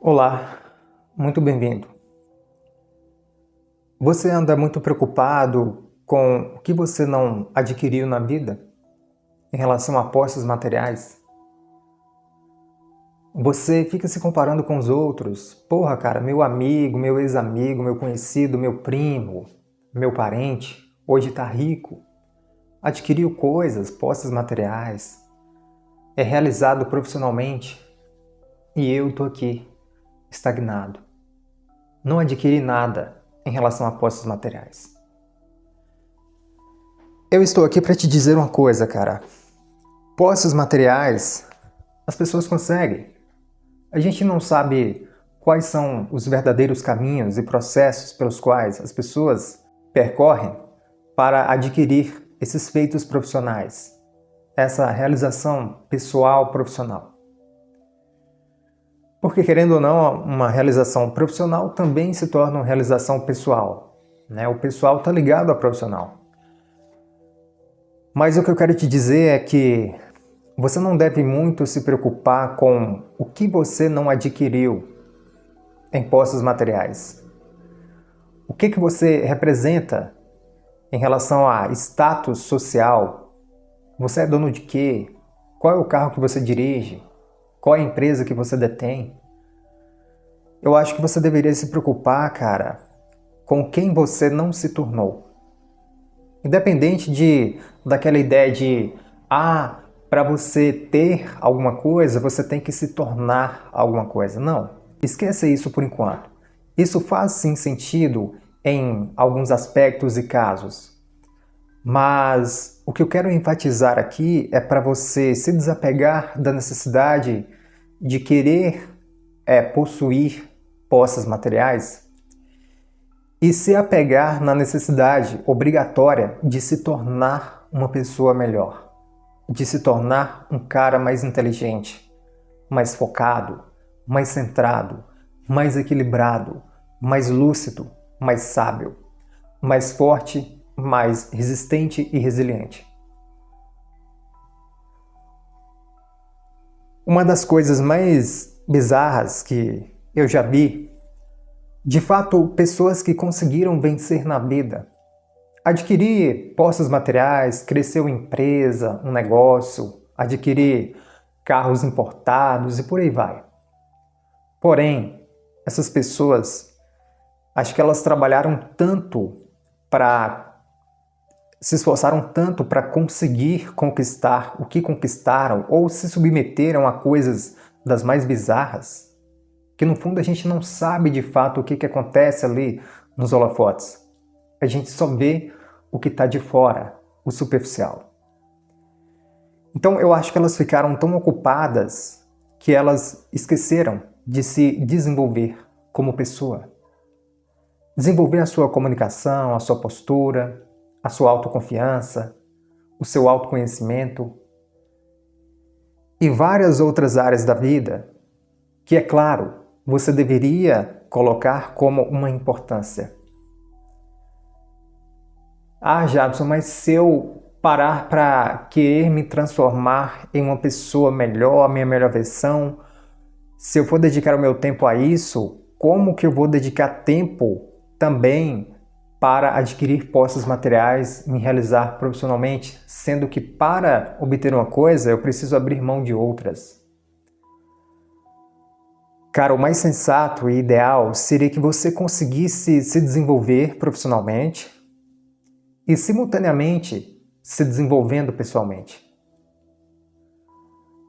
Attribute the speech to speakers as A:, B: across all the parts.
A: Olá, muito bem-vindo. Você anda muito preocupado com o que você não adquiriu na vida em relação a posses materiais? Você fica se comparando com os outros. Porra, cara, meu amigo, meu ex-amigo, meu conhecido, meu primo, meu parente, hoje tá rico, adquiriu coisas, posses materiais, é realizado profissionalmente e eu tô aqui, estagnado. Não adquiri nada em relação a posses materiais. Eu estou aqui para te dizer uma coisa, cara. Posses materiais, as pessoas conseguem. A gente não sabe quais são os verdadeiros caminhos e processos pelos quais as pessoas percorrem para adquirir esses feitos profissionais, essa realização pessoal profissional. Porque, querendo ou não, uma realização profissional também se torna uma realização pessoal, né? O pessoal está ligado ao profissional. Mas o que eu quero te dizer é que você não deve muito se preocupar com o que você não adquiriu em posses materiais. O que você representa em relação a status social? Você é dono de quê? Qual é o carro que você dirige? Qual é a empresa que você detém? Eu acho que você deveria se preocupar, cara, com quem você não se tornou. Independente daquela ideia de para você ter alguma coisa, você tem que se tornar alguma coisa. Não, esqueça isso por enquanto. Isso faz sim sentido em alguns aspectos e casos. Mas o que eu quero enfatizar aqui é para você se desapegar da necessidade de querer possuir posses materiais e se apegar na necessidade obrigatória de se tornar uma pessoa melhor, de se tornar um cara mais inteligente, mais focado, mais centrado, mais equilibrado, mais lúcido, mais sábio, mais forte, mais resistente e resiliente. Uma das coisas mais bizarras que eu já vi, de fato, pessoas que conseguiram vencer na vida, adquirir posses materiais, crescer uma empresa, um negócio, adquirir carros importados e por aí vai. Porém, essas pessoas, acho que elas trabalharam tanto se esforçaram tanto para conseguir conquistar o que conquistaram ou se submeteram a coisas das mais bizarras, que no fundo a gente não sabe de fato o que acontece ali nos holofotes. A gente só vê o que está de fora, o superficial. Então eu acho que elas ficaram tão ocupadas que elas esqueceram de se desenvolver como pessoa. Desenvolver a sua comunicação, a sua postura, a sua autoconfiança, o seu autoconhecimento e várias outras áreas da vida que, é claro, você deveria colocar como uma importância. Jadson, mas se eu parar para querer me transformar em uma pessoa melhor, minha melhor versão, se eu for dedicar o meu tempo a isso, como que eu vou dedicar tempo também para adquirir posses materiais, me realizar profissionalmente, sendo que para obter uma coisa eu preciso abrir mão de outras? Cara, o mais sensato e ideal seria que você conseguisse se desenvolver profissionalmente e, simultaneamente, se desenvolvendo pessoalmente.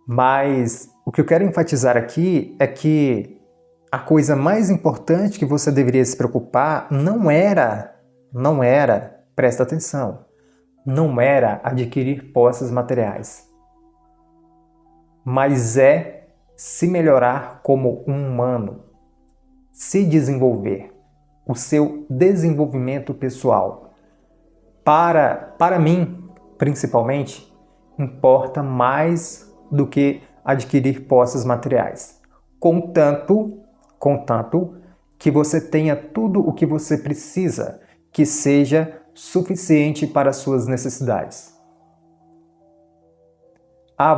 A: Mas o que eu quero enfatizar aqui é que a coisa mais importante que você deveria se preocupar não era, presta atenção, não era adquirir posses materiais, mas é se melhorar como um humano, se desenvolver, o seu desenvolvimento pessoal. Para mim, principalmente, importa mais do que adquirir posses materiais. Contanto que você tenha tudo o que você precisa, que seja suficiente para as suas necessidades.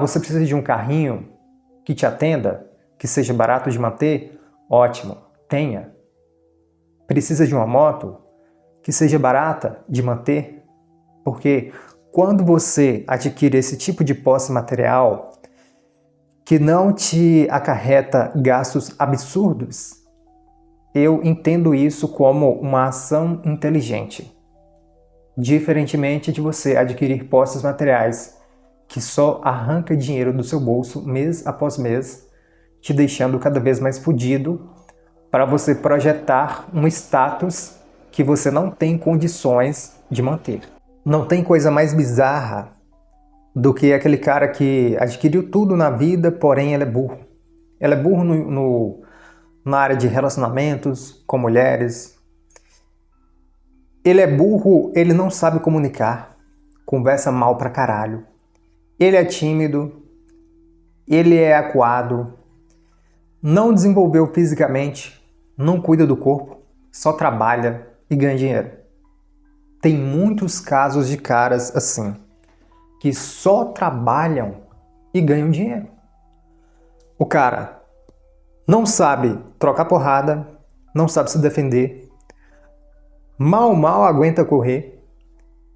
A: Você precisa de um carrinho que te atenda, que seja barato de manter? Ótimo, tenha. Precisa de uma moto que seja barata de manter? Porque quando você adquire esse tipo de posse material que não te acarreta gastos absurdos, eu entendo isso como uma ação inteligente. Diferentemente de você adquirir posses materiais que só arranca dinheiro do seu bolso mês após mês, te deixando cada vez mais fodido para você projetar um status que você não tem condições de manter. Não tem coisa mais bizarra do que aquele cara que adquiriu tudo na vida, porém ele é burro. Ele é burro na área de relacionamentos com mulheres. Ele é burro, ele não sabe comunicar, conversa mal pra caralho. Ele é tímido, ele é acuado, não desenvolveu fisicamente, não cuida do corpo, só trabalha e ganha dinheiro. Tem muitos casos de caras assim, que só trabalham e ganham dinheiro. O cara não sabe trocar porrada, não sabe se defender, mal aguenta correr,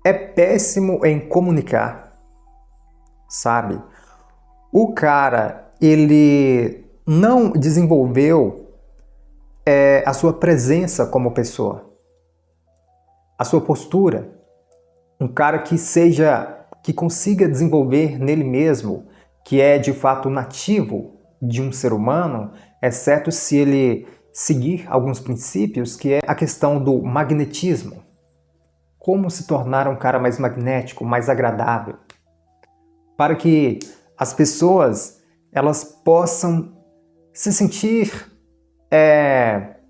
A: é péssimo em comunicar, sabe? O cara, ele não desenvolveu a sua presença como pessoa, a sua postura. Um cara que consiga desenvolver nele mesmo, que é de fato nativo de um ser humano, exceto se ele seguir alguns princípios, que é a questão do magnetismo. Como se tornar um cara mais magnético, mais agradável, para que as pessoas elas possam se sentir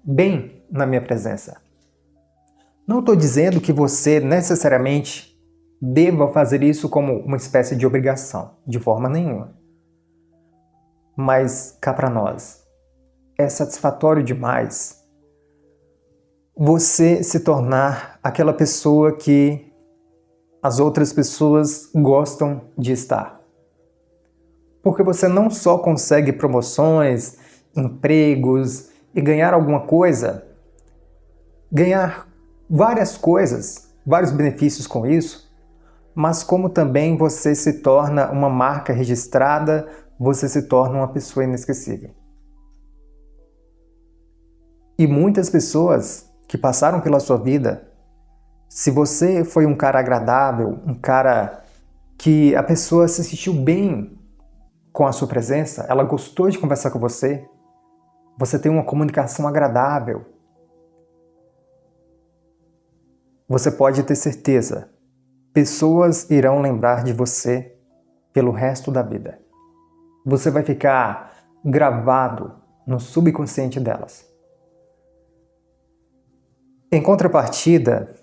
A: bem na minha presença. Não estou dizendo que você necessariamente deva fazer isso como uma espécie de obrigação, de forma nenhuma. Mas cá para nós, é satisfatório demais você se tornar aquela pessoa que as outras pessoas gostam de estar. Porque você não só consegue promoções, empregos e ganhar alguma coisa, ganhar várias coisas, vários benefícios com isso, mas como também você se torna uma marca registrada, você se torna uma pessoa inesquecível. E muitas pessoas que passaram pela sua vida, se você foi um cara agradável, um cara que a pessoa se sentiu bem com a sua presença, ela gostou de conversar com você, você tem uma comunicação agradável, você pode ter certeza, pessoas irão lembrar de você pelo resto da vida. Você vai ficar gravado no subconsciente delas. Em contrapartida,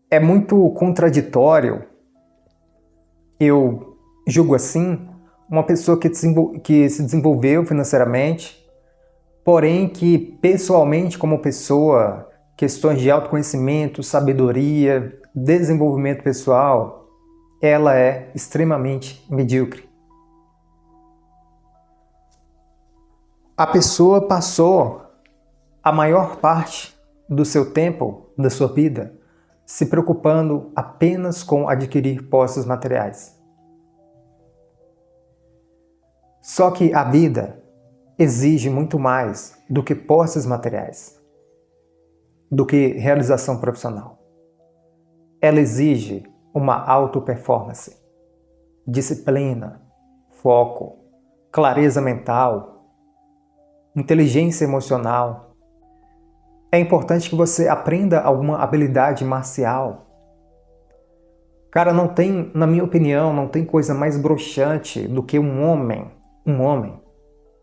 A: é muito contraditório, eu julgo assim, uma pessoa que se desenvolveu financeiramente, porém que pessoalmente como pessoa, questões de autoconhecimento, sabedoria, desenvolvimento pessoal, ela é extremamente medíocre. A pessoa passou a maior parte do seu tempo, da sua vida, se preocupando apenas com adquirir posses materiais. Só que a vida exige muito mais do que posses materiais, do que realização profissional. Ela exige uma auto-performance, disciplina, foco, clareza mental, inteligência emocional. É importante que você aprenda alguma habilidade marcial. Cara, não tem, na minha opinião, não tem coisa mais broxante do que um homem,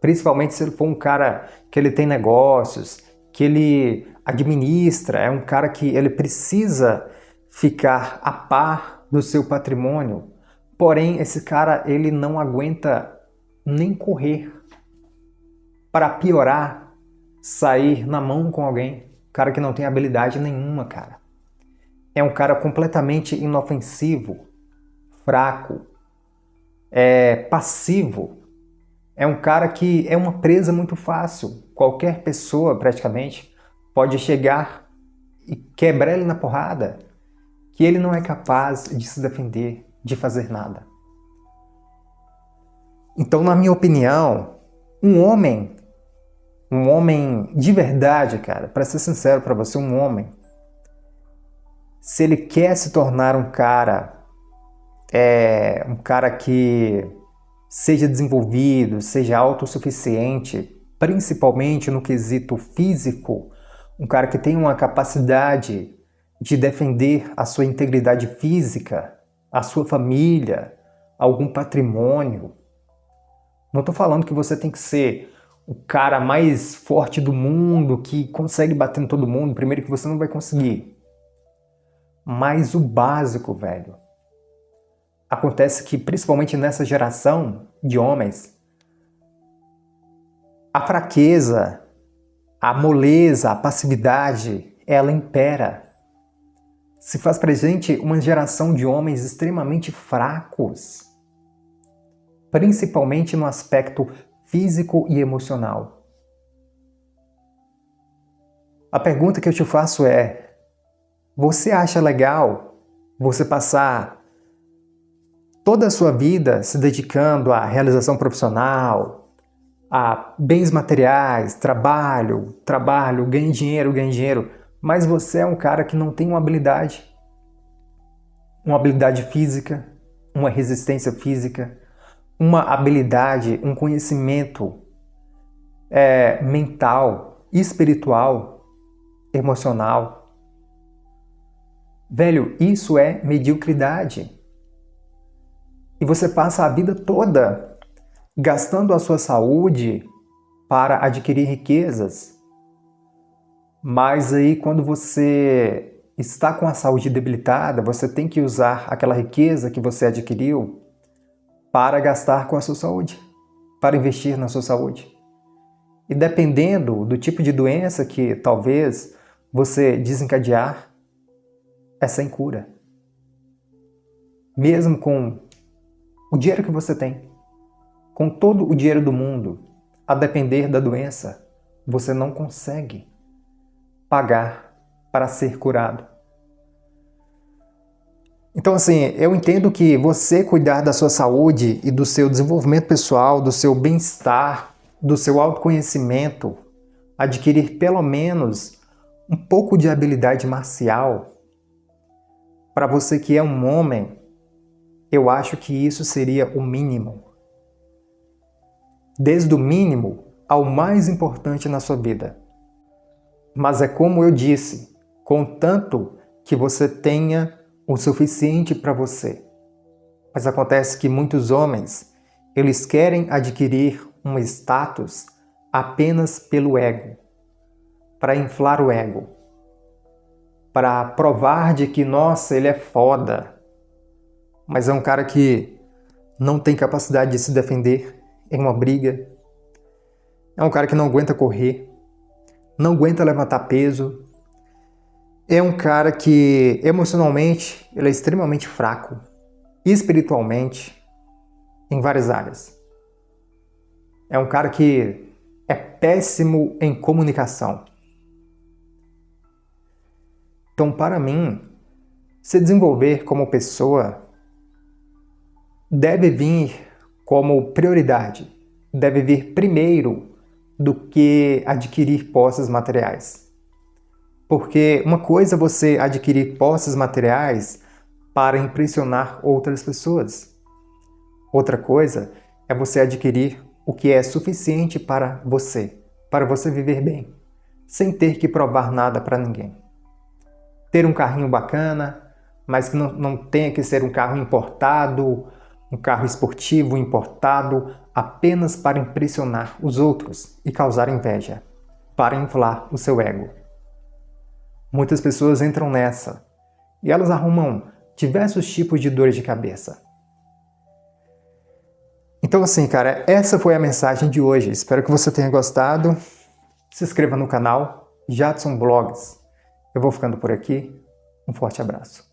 A: principalmente se ele for um cara que ele tem negócios, que ele administra, é um cara que ele precisa ficar a par do seu patrimônio. Porém, esse cara, ele não aguenta nem correr. Para piorar, sair na mão com alguém. Cara que não tem habilidade nenhuma, cara. É um cara completamente inofensivo, fraco, passivo. É um cara que é uma presa muito fácil. Qualquer pessoa, praticamente, pode chegar e quebrar ele na porrada, que ele não é capaz de se defender, de fazer nada. Então, na minha opinião, um homem de verdade, cara, para ser sincero para você, um homem, se ele quer se tornar um cara que seja desenvolvido, seja autossuficiente, principalmente no quesito físico, um cara que tenha uma capacidade de defender a sua integridade física, a sua família, algum patrimônio. Não estou falando que você tem que ser o cara mais forte do mundo, que consegue bater em todo mundo. Primeiro que você não vai conseguir. Mas o básico, velho. Acontece que, principalmente nessa geração de homens, a fraqueza, a moleza, a passividade, ela impera. Se faz presente uma geração de homens extremamente fracos, principalmente no aspecto físico e emocional. A pergunta que eu te faço é: você acha legal você passar toda a sua vida se dedicando à realização profissional, a bens materiais, trabalho, ganhe dinheiro, mas você é um cara que não tem uma habilidade física, uma resistência física, uma habilidade, um conhecimento mental, espiritual, emocional. Velho, isso é mediocridade. E você passa a vida toda gastando a sua saúde para adquirir riquezas. Mas aí, quando você está com a saúde debilitada, você tem que usar aquela riqueza que você adquiriu para gastar com a sua saúde, para investir na sua saúde. E dependendo do tipo de doença que talvez você desencadear, é sem cura. Mesmo com o dinheiro que você tem, com todo o dinheiro do mundo, a depender da doença, você não consegue pagar para ser curado. Então, assim, eu entendo que você cuidar da sua saúde e do seu desenvolvimento pessoal, do seu bem-estar, do seu autoconhecimento, adquirir pelo menos um pouco de habilidade marcial, para você que é um homem, eu acho que isso seria o mínimo. Desde o mínimo ao mais importante na sua vida. Mas é como eu disse, contanto que você tenha o suficiente para você. Mas acontece que muitos homens, eles querem adquirir um status apenas pelo ego, para inflar o ego, para provar de que, nossa, ele é foda, mas é um cara que não tem capacidade de se defender em uma briga, é um cara que não aguenta correr, não aguenta levantar peso, é um cara que emocionalmente ele é extremamente fraco, espiritualmente, em várias áreas. É um cara que é péssimo em comunicação. Então, para mim, se desenvolver como pessoa deve vir como prioridade, deve vir primeiro do que adquirir posses materiais. Porque uma coisa é você adquirir posses materiais para impressionar outras pessoas. Outra coisa é você adquirir o que é suficiente para você viver bem, sem ter que provar nada para ninguém. Ter um carrinho bacana, mas que não tenha que ser um carro importado, um carro esportivo importado, apenas para impressionar os outros e causar inveja, para inflar o seu ego. Muitas pessoas entram nessa e elas arrumam diversos tipos de dores de cabeça. Então assim, cara, essa foi a mensagem de hoje. Espero que você tenha gostado. Se inscreva no canal Jadson Blogs. Eu vou ficando por aqui. Um forte abraço.